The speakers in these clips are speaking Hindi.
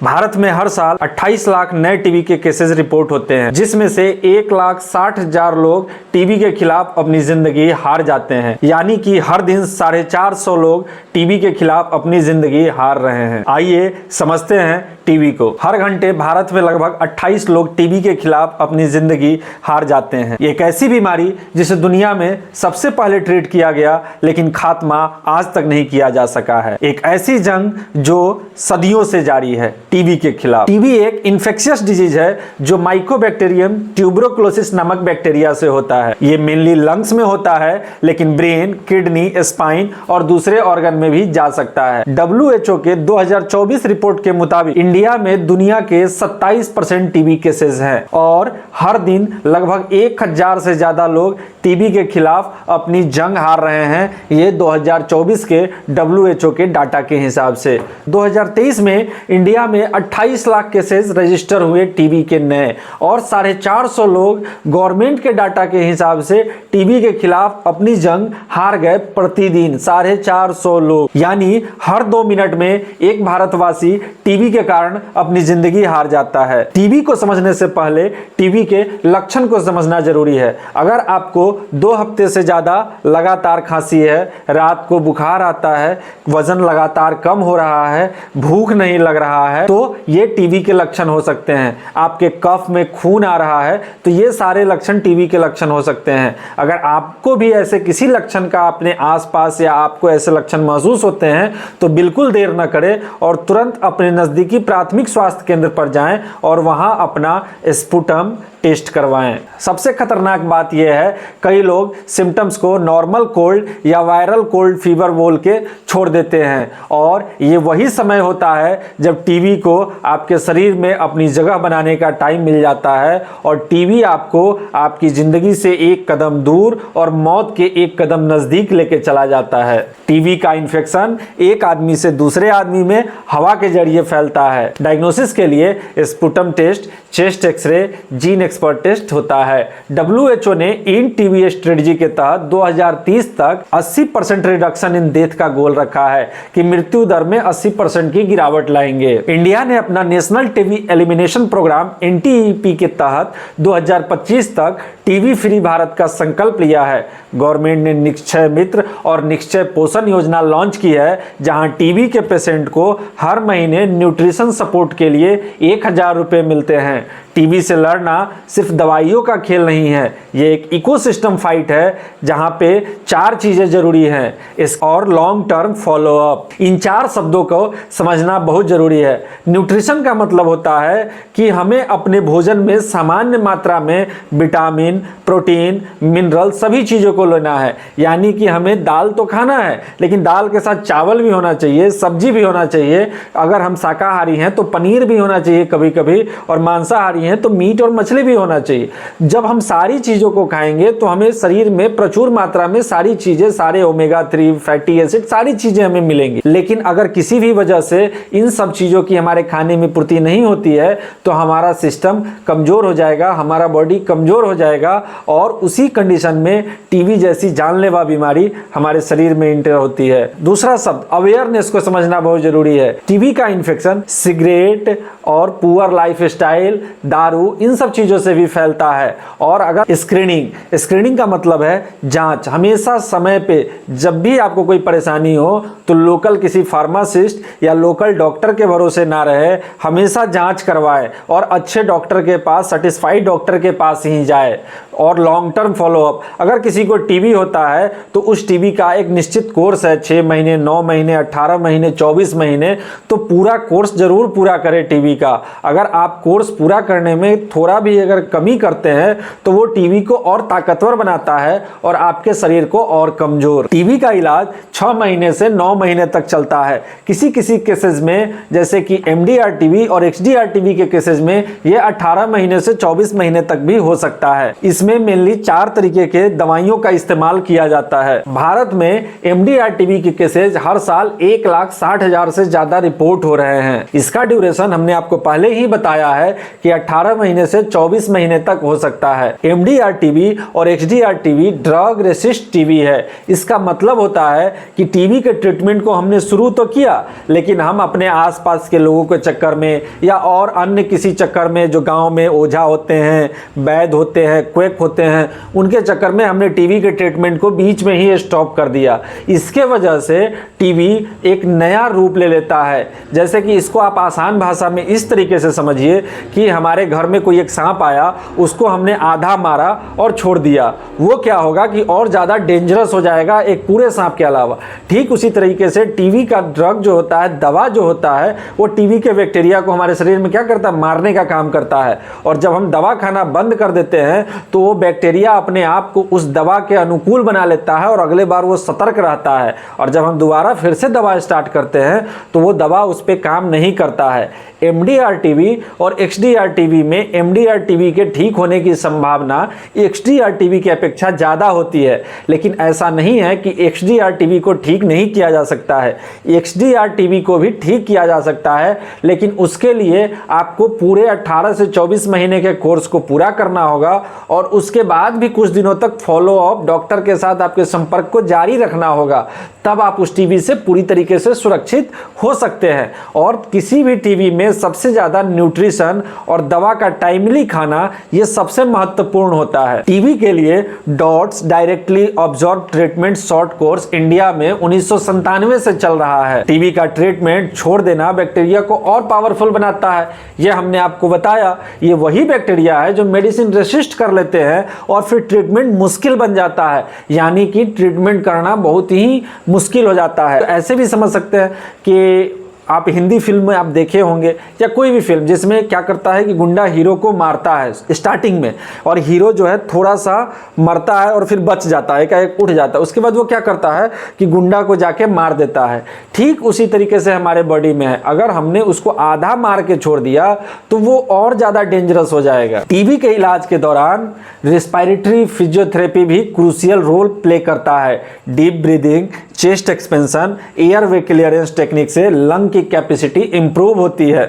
भारत में हर साल 28 लाख नए टीबी के केसेस रिपोर्ट होते हैं, जिसमें से 1,60,000 लोग टीबी के खिलाफ अपनी जिंदगी हार जाते हैं। यानी कि हर दिन 450 लोग टीबी के खिलाफ अपनी जिंदगी हार रहे हैं। आइए समझते हैं टीबी को। हर घंटे भारत में लगभग 28 लोग टीबी के खिलाफ अपनी जिंदगी हार जाते हैं। एक ऐसी बीमारी जिसे दुनिया में सबसे पहले ट्रीट किया गया, लेकिन खात्मा आज तक नहीं किया जा सका है। एक ऐसी जंग जो सदियों से जारी है टीबी के खिलाफ। टीबी एक इन्फेक्शियस डिजीज है जो माइकोबैक्टीरियम ट्यूबरोक्लोसिस नामक बैक्टीरिया से होता है। ये मेनली लंग्स में होता है, लेकिन ब्रेन, किडनी, स्पाइन और दूसरे ऑर्गन में भी जा सकता है। WHO के 2024 रिपोर्ट के मुताबिक इंडिया में दुनिया के 27% टीबी केसेस हैं और हर दिन लगभग 1000 से ज्यादा लोग टीबी के खिलाफ अपनी जंग हार रहे हैं। ये 2024 के WHO के डाटा के हिसाब से 2023 में इंडिया में 28 लाख केसेस रजिस्टर हुए टीबी के नए, और 450 लोग गवर्नमेंट के डाटा के हिसाब से टीबी के खिलाफ अपनी जंग हार गए। प्रतिदिन 450 लोग, यानी हर 2 मिनट में एक भारतवासी टीबी के कारण अपनी जिंदगी हार जाता है। टीबी को समझने से पहले टीबी के लक्षण को समझना जरूरी है। अगर आपको 2 हफ्ते से ज्यादा लगातार खांसी है, रात को बुखार आता है, वजन लगातार कम हो रहा है, भूख नहीं लग रहा है, तो ये टीबी के लक्षण हो सकते हैं। आपके कफ में खून आ रहा है, तो ये सारे लक्षण टीबी के लक्षण हो सकते हैं। अगर आपको भी ऐसे किसी लक्षण का अपने आसपास या आपको ऐसे लक्षण महसूस होते हैं, तो बिल्कुल देर न करें और तुरंत अपने नजदीकी प्राथमिक स्वास्थ्य केंद्र पर जाएं और वहां अपना स्पुटम टेस्ट करवाएं। सबसे खतरनाक बात यह है, कई लोग सिम्टम्स को नॉर्मल कोल्ड या वायरल कोल्ड फीवर बोल के छोड़ देते हैं, और ये वही समय होता है जब टीबी को आपके शरीर में अपनी जगह बनाने का टाइम मिल जाता है और टीबी आपको आपकी जिंदगी से एक कदम दूर और मौत के एक कदम नजदीक लेके चला जाता है। टीबी का इन्फेक्शन एक आदमी से दूसरे आदमी में हवा के जरिए फैलता है। डायग्नोसिस के लिए sputum test, chest x ray, GeneXpert test होता है। WHO ने इन टीबी स्ट्रेटजी के तहत 2030 तक 80% रिडक्शन इन डेथ का गोल रखा है, कि मृत्यु दर में 80% की गिरावट लाएंगे। इंडिया ने अपना national TB elimination programme NTEP के तहत 2025 तक टीबी फ्री भारत का संकल्प लिया है। गवर्नमेंट ने निक्षय मित्र और निक्षय पोषण योजना लॉन्च की है, जहां टीबी के पेशेंट को हर महीने न्यूट्रिशन सपोर्ट के लिए 1000 रुपए मिलते हैं। टीबी से लड़ना सिर्फ दवाइयों का खेल नहीं है, ये एक इकोसिस्टम फाइट है, जहां पे 4 चीजें जरूरी हैं इस और लॉन्ग टर्म फॉलो अप। इन 4 शब्दों को समझना बहुत जरूरी है। न्यूट्रिशन का मतलब होता है कि हमें अपने भोजन में सामान्य मात्रा में विटामिन, प्रोटीन, मिनरल सभी चीजों को लेना है। यानी कि हमें दाल तो खाना है, लेकिन दाल के साथ चावल भी होना चाहिए, सब्जी भी होना चाहिए। अगर हम शाकाहारी हैं तो पनीर भी होना चाहिए कभी कभी, और मांसाहारी हैं तो मीट और मछली भी होना चाहिए। जब हम सारी चीजों को खाएंगे तो हमें शरीर में प्रचुर मात्रा में सारी चीजें, सारे ओमेगा 3 फैटी एसिड, सारी चीजें हमें मिलेंगी। लेकिन अगर किसी भी वजह से इन सब चीजों की हमारे खाने में पूर्ति नहीं होती है, तो हमारा सिस्टम कमजोर हो जाएगा, हमारा बॉडी कमजोर हो जाएगा, और उसी कंडीशन में टीबी जैसी जानलेवा बीमारी हमारे शरीर में इंटर होती है। दूसरा शब्द अवेयरनेस को समझना बहुत जरूरी है। टीबी का इन्फेक्शन सिगरेट और पुअर लाइफ स्टाइल, दारू, इन सब चीजों से भी फैलता है। और अगर स्क्रीनिंग का मतलब है जांच। हमेशा समय पे जब भी आपको कोई परेशानी हो तो लोकल किसी फार्मासिस्ट या लोकल डॉक्टर के भरोसे ना रहे, हमेशा जांच करवाए और अच्छे डॉक्टर के पास, सर्टिफाइड डॉक्टर के पास ही जाए। और लॉन्ग टर्म फॉलो अप, अगर किसी को टीबी होता है तो उस टीबी का एक निश्चित कोर्स है, 6 महीने, 9 महीने, 18 महीने, 24 महीने, तो पूरा कोर्स जरूर पूरा करें टीबी का। अगर आप कोर्स पूरा करने में थोड़ा भी अगर कमी करते हैं तो वो टीबी को और ताकतवर बनाता है और आपके शरीर को और कमजोर। टीबी का इलाज 6 महीने से 9 महीने तक चलता है। किसी किसी केसेस में, जैसे कि MDR टीबी और XDR टीबी के केसेस में, ये 18 महीने से 24 महीने तक भी हो सकता है। इसमें मेनली 4 तरीके के दवाइयों का इस्तेमाल किया जाता है। भारत में MDR टीबी के केसेस हर साल 1,60,000 से ज्यादा रिपोर्ट हो रहे हैं। इसका ड्यूरेशन हमने आपको पहले ही बताया है कि 18 महीने से 24 महीने तक हो सकता है। MDR टीवी और XDR TB drug resist TB है। इसका मतलब होता है कि टीबी के ट्रीटमेंट को हमने शुरू तो किया, लेकिन हम अपने आसपास के लोगों के चक्कर में या और अन्य किसी चक्कर में, जो गांव में ओझा होते हैं, वैद्य होते हैं, क्वेक होते हैं, उनके चक्कर में हमने टीबी के ट्रीटमेंट को बीच में ही स्टॉप कर दिया। इसके वजह से टीबी एक नया रूप ले लेता है। जैसे कि इसको आप आसान भाषा में इस तरीके से समझिए कि हमारे घर में कोई एक सांप आया, उसको हमने आधा मारा और छोड़ दिया, वो क्या होगा कि और ज़्यादा डेंजरस हो जाएगा एक पूरे सांप के अलावा। ठीक उसी तरीके से टीबी का ड्रग जो होता है, दवा जो होता है, वो टीबी के बैक्टीरिया को हमारे शरीर में क्या करता है, मारने का काम करता है। और जब हम दवा खाना बंद कर देते हैं तो वो बैक्टीरिया अपने आप को उस दवा के अनुकूल बना लेता है और अगले बार वो सतर्क रहता है। और जब हम दोबारा फिर से दवा स्टार्ट करते हैं तो वो दवा उस पर काम नहीं करता है। MDR टीवी और XDR टीवी में MDR टीवी के ठीक होने की संभावना XDR टीवी की अपेक्षा ज़्यादा होती है, लेकिन ऐसा नहीं है कि XDR टीवी को ठीक नहीं किया जा सकता है। XDR टीवी को भी ठीक किया जा सकता है, लेकिन उसके लिए आपको पूरे 18 से 24 महीने के कोर्स को पूरा करना होगा और उसके बाद भी कुछ दिनों तक फॉलो अप डॉक्टर के साथ आपके संपर्क को जारी रखना होगा। तब आप उस टीबी से पूरी तरीके से सुरक्षित हो सकते हैं। और किसी भी टीबी में सबसे ज्यादा न्यूट्रिशन और दवा का टाइमली खाना ये सबसे महत्वपूर्ण होता है। टीबी के लिए dots directly absorb treatment short course India में 1997 से चल रहा है। टीबी का ट्रीटमेंट छोड़ देना बैक्टीरिया को और पावरफुल बनाता है। यह हमने आपको बताया, ये वही बैक्टीरिया है जो मेडिसिन रेसिस्ट कर लेते हैं और फिर ट्रीटमेंट मुश्किल बन जाता है, यानी कि ट्रीटमेंट करना बहुत ही मुश्किल हो जाता है। तो ऐसे भी समझ सकते हैं कि आप हिंदी फिल्म में आप देखे होंगे या कोई भी फिल्म जिसमें क्या करता है कि गुंडा हीरो को मारता है स्टार्टिंग में, और हीरो जो है थोड़ा सा मरता है और फिर बच जाता है, एकाएक उठ जाता है, उसके बाद वो क्या करता है कि गुंडा को जाके मार देता है। ठीक उसी तरीके से हमारे बॉडी में है, अगर हमने उसको आधा मार के छोड़ दिया तो वो और ज़्यादा डेंजरस हो जाएगा। टीबी के इलाज के दौरान रेस्पिरेटरी फिजियोथेरेपी भी क्रूशियल रोल प्ले करता है। Deep breathing, chest expansion, airway clearance technique से लंग की कैपेसिटी इंप्रूव होती है।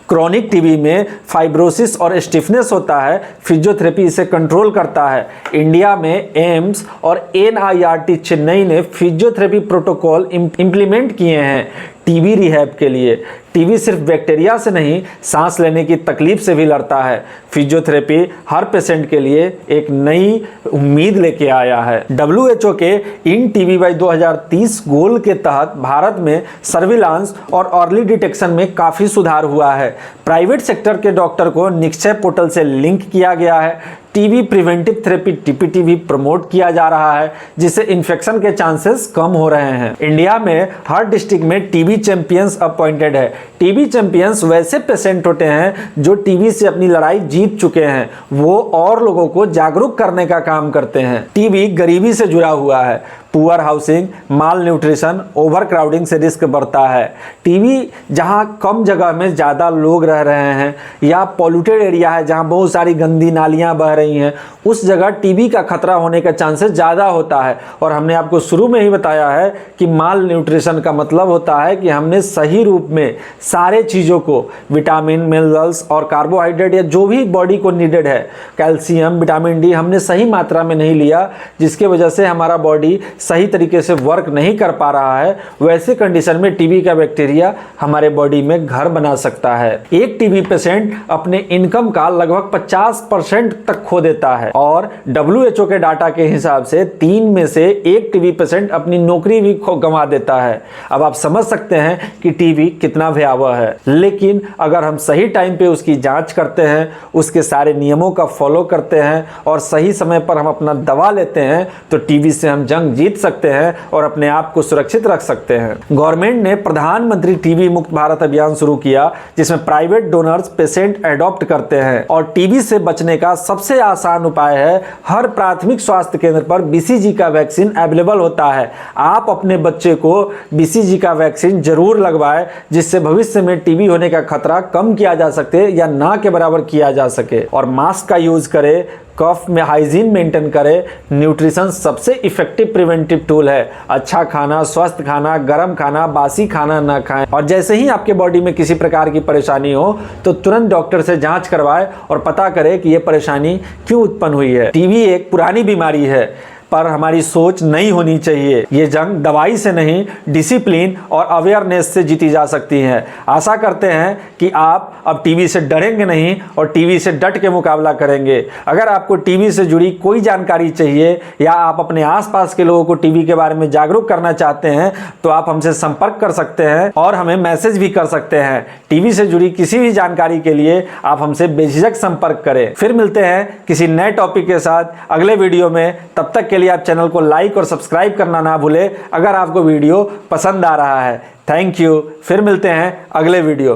क्रॉनिक टीबी में फाइब्रोसिस और स्टिफनेस होता है, फिजियोथेरेपी इसे कंट्रोल करता है। इंडिया में एम्स और NIRT चेन्नई ने फिजियोथेरेपी प्रोटोकॉल इंप्लीमेंट किए हैं टीबी रिहैब के लिए। टीबी सिर्फ बैक्टीरिया से नहीं, सांस लेने की तकलीफ से भी लड़ता है। फिजियोथेरेपी हर पेशेंट के लिए एक नई उम्मीद लेके आया है। WHO के इन टीबी बाई 2030 गोल के तहत भारत में सर्विलांस और अर्ली डिटेक्शन में काफ़ी सुधार हुआ है। प्राइवेट सेक्टर के डॉक्टर को निक्षय पोर्टल से लिंक किया गया है। टीबी प्रिवेंटिव थेरेपी TPT भी प्रमोट किया जा रहा है, जिससे इन्फेक्शन के चांसेस कम हो रहे हैं। इंडिया में हर डिस्ट्रिक्ट में टीबी चैंपियंस अपॉइंटेड है। टीबी चैंपियंस वैसे पेशेंट होते हैं जो टीबी से अपनी लड़ाई जीत चुके हैं, वो और लोगों को जागरूक करने का काम करते हैं। टीबी गरीबी से जुड़ा हुआ है। पुअर हाउसिंग, माल न्यूट्रिशन, ओवर क्राउडिंग से रिस्क बढ़ता है। टीबी जहां कम जगह में ज़्यादा लोग रह रहे हैं या पॉल्यूटेड एरिया है जहां बहुत सारी गंदी नालियां बह रही हैं, उस जगह टीबी का खतरा होने का चांसेस ज़्यादा होता है। और हमने आपको शुरू में ही बताया है कि माल न्यूट्रिशन का मतलब होता है कि हमने सही रूप में सारे चीज़ों को, विटामिन, मिनरल्स और कार्बोहाइड्रेट या जो भी बॉडी को नीडेड है, कैल्शियम, विटामिन डी, हमने सही मात्रा में नहीं लिया, जिसके वजह से हमारा बॉडी सही तरीके से वर्क नहीं कर पा रहा है। वैसे कंडीशन में टीबी का बैक्टीरिया हमारे बॉडी में घर बना सकता है। एक टीबी पेशेंट अपने इनकम का लगभग 50% तक खो देता है और WHO के डाटा के हिसाब से 3 में से 1 टीबी पेशेंट अपनी नौकरी भी गंवा देता है। अब आप समझ सकते हैं कि टीबी कितना भयावह है, लेकिन अगर हम सही टाइम पे उसकी जांच करते हैं, उसके सारे नियमों का फॉलो करते हैं और सही समय पर हम अपना दवा लेते हैं तो टीबी से हम जंग जीत सकते हैं और अपने आप को सुरक्षित रख सकते हैं। गवर्नमेंट ने प्रधानमंत्री टीबी मुक्त भारत अभियान शुरू किया, जिसमें प्राइवेट डोनर्स पेशेंट एडॉप्ट करते हैं। और टीबी से बचने का सबसे आसान उपाय है, हर प्राथमिक स्वास्थ्य केंद्र पर BCG का वैक्सीन अवेलेबल होता है। आप अपने बच्चे को BCG का वैक्सीन जरूर लगवाएं, जिससे भविष्य में टीबी होने का खतरा कम किया जा सके या ना के बराबर किया जा सके। और मास्क का यूज करें, कफ में हाइजीन मेंटेन करे, न्यूट्रिशन सबसे इफेक्टिव प्रिवेंटिव टूल है। अच्छा खाना, स्वस्थ खाना, गर्म खाना, बासी खाना ना खाएं। और जैसे ही आपके बॉडी में किसी प्रकार की परेशानी हो तो तुरंत डॉक्टर से जांच करवाएं और पता करें कि यह परेशानी क्यों उत्पन्न हुई है। टीबी एक पुरानी बीमारी है, पर हमारी सोच नहीं होनी चाहिए। ये जंग दवाई से नहीं, डिसिप्लिन और अवेयरनेस से जीती जा सकती है। आशा करते हैं कि आप अब टीबी से डरेंगे नहीं और टीबी से डट के मुकाबला करेंगे। अगर आपको टीबी से जुड़ी कोई जानकारी चाहिए या आप अपने आसपास के लोगों को टीबी के बारे में जागरूक करना चाहते हैं तो आप हमसे संपर्क कर सकते हैं और हमें मैसेज भी कर सकते हैं। टीबी से जुड़ी किसी भी जानकारी के लिए आप हमसे बेझिझक संपर्क करें। फिर मिलते हैं किसी नए टॉपिक के साथ अगले वीडियो में। तब तक के लिए आप चैनल को लाइक और सब्सक्राइब करना ना भूलें अगर आपको वीडियो पसंद आ रहा है। Thank you. फिर मिलते हैं अगले वीडियो।